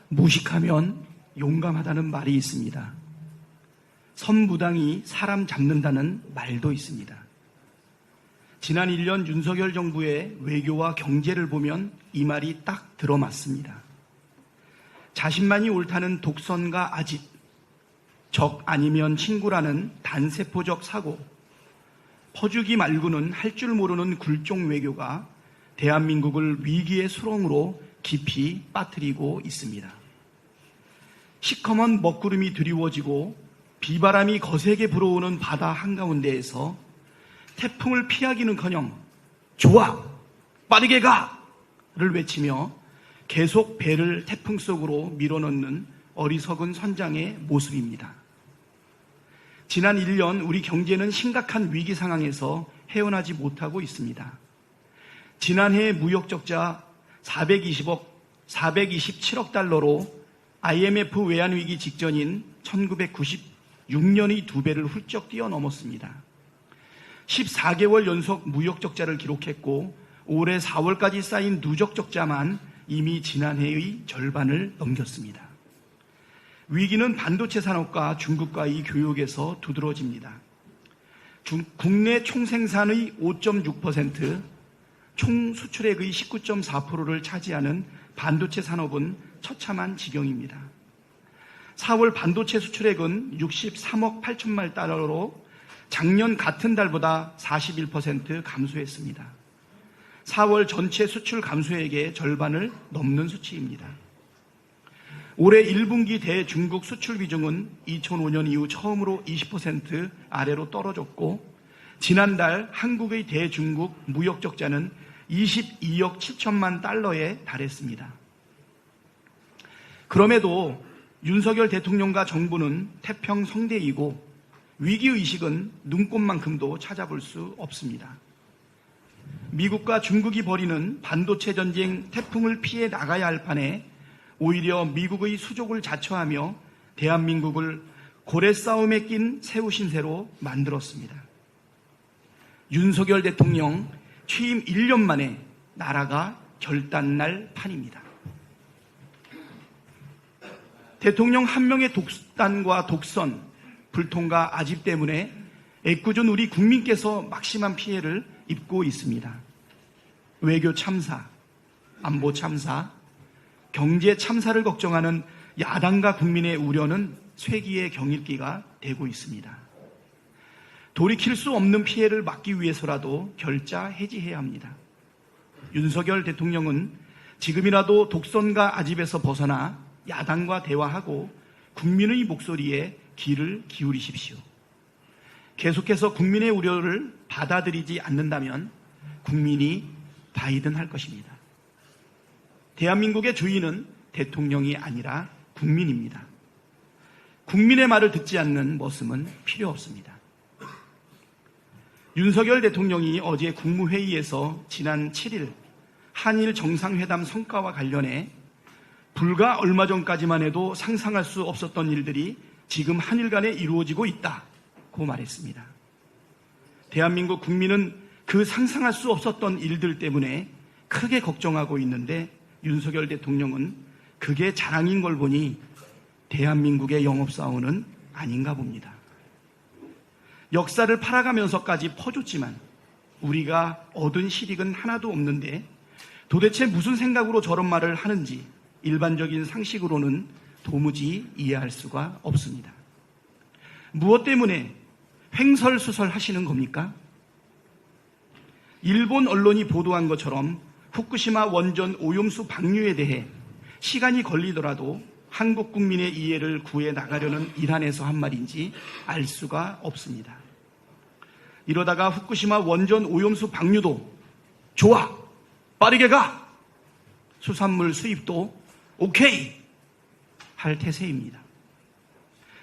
무식하면 용감하다는 말이 있습니다. 선무당이 사람 잡는다는 말도 있습니다. 지난 1년 윤석열 정부의 외교와 경제를 보면 이 말이 딱 들어맞습니다. 자신만이 옳다는 독선과 아집, 적 아니면 친구라는 단세포적 사고, 퍼주기 말고는 할 줄 모르는 굴종 외교가 대한민국을 위기의 수렁으로 깊이 빠뜨리고 있습니다. 시커먼 먹구름이 드리워지고 비바람이 거세게 불어오는 바다 한가운데에서 태풍을 피하기는커녕 좋아! 빠르게 가! 를 외치며 계속 배를 태풍 속으로 밀어넣는 어리석은 선장의 모습입니다. 지난 1년 우리 경제는 심각한 위기 상황에서 헤어나지 못하고 있습니다. 지난해 무역 적자 427억 달러로 IMF 외환위기 직전인 1996년의 2배를 훌쩍 뛰어넘었습니다. 14개월 연속 무역 적자를 기록했고 올해 4월까지 쌓인 누적 적자만 이미 지난해의 절반을 넘겼습니다. 위기는 반도체 산업과 중국과의 교역에서 두드러집니다. 국내 총생산의 5.6%, 총수출액의 19.4%를 차지하는 반도체 산업은 처참한 지경입니다. 4월 반도체 수출액은 63억 8천만 달러로 작년 같은 달보다 41% 감소했습니다. 4월 전체 수출 감소액의 절반을 넘는 수치입니다. 올해 1분기 대중국 수출 비중은 2005년 이후 처음으로 20% 아래로 떨어졌고 지난달 한국의 대중국 무역 적자는 22억 7천만 달러에 달했습니다. 그럼에도 윤석열 대통령과 정부는 태평성대이고 위기의식은 눈꼽만큼도 찾아볼 수 없습니다. 미국과 중국이 벌이는 반도체 전쟁 태풍을 피해 나가야 할 판에 오히려 미국의 수족을 자처하며 대한민국을 고래 싸움에 낀 새우 신세로 만들었습니다. 윤석열 대통령 취임 1년 만에 나라가 결단날 판입니다. 대통령 한 명의 독단과 독선, 불통과 아집 때문에 애꿎은 우리 국민께서 막심한 피해를 입고 있습니다. 외교 참사, 안보 참사, 경제 참사를 걱정하는 야당과 국민의 우려는 쇠기의 경일기가 되고 있습니다. 돌이킬 수 없는 피해를 막기 위해서라도 결자 해지해야 합니다. 윤석열 대통령은 지금이라도 독선과 아집에서 벗어나 야당과 대화하고 국민의 목소리에 귀를 기울이십시오. 계속해서 국민의 우려를 받아들이지 않는다면 국민이 바이든할 것입니다. 대한민국의 주인은 대통령이 아니라 국민입니다. 국민의 말을 듣지 않는 머슴은 필요 없습니다. 윤석열 대통령이 어제 국무회의에서 지난 7일 한일 정상회담 성과와 관련해 불과 얼마 전까지만 해도 상상할 수 없었던 일들이 지금 한일 간에 이루어지고 있다고 말했습니다. 대한민국 국민은 그 상상할 수 없었던 일들 때문에 크게 걱정하고 있는데 윤석열 대통령은 그게 자랑인 걸 보니 대한민국의 영업사원은 아닌가 봅니다. 역사를 팔아가면서까지 퍼줬지만 우리가 얻은 실익은 하나도 없는데 도대체 무슨 생각으로 저런 말을 하는지 일반적인 상식으로는 도무지 이해할 수가 없습니다. 무엇 때문에 횡설수설 하시는 겁니까? 일본 언론이 보도한 것처럼 후쿠시마 원전 오염수 방류에 대해 시간이 걸리더라도 한국 국민의 이해를 구해 나가려는 일환에서 한 말인지 알 수가 없습니다. 이러다가 후쿠시마 원전 오염수 방류도 좋아! 빠르게 가! 수산물 수입도 오케이! 할 태세입니다.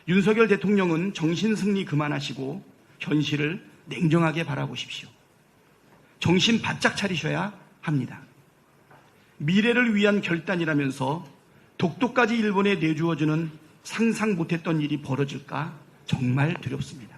윤석열 대통령은 정신승리 그만하시고 현실을 냉정하게 바라보십시오. 정신 바짝 차리셔야 합니다. 미래를 위한 결단이라면서 독도까지 일본에 내주어주는 상상 못했던 일이 벌어질까 정말 두렵습니다.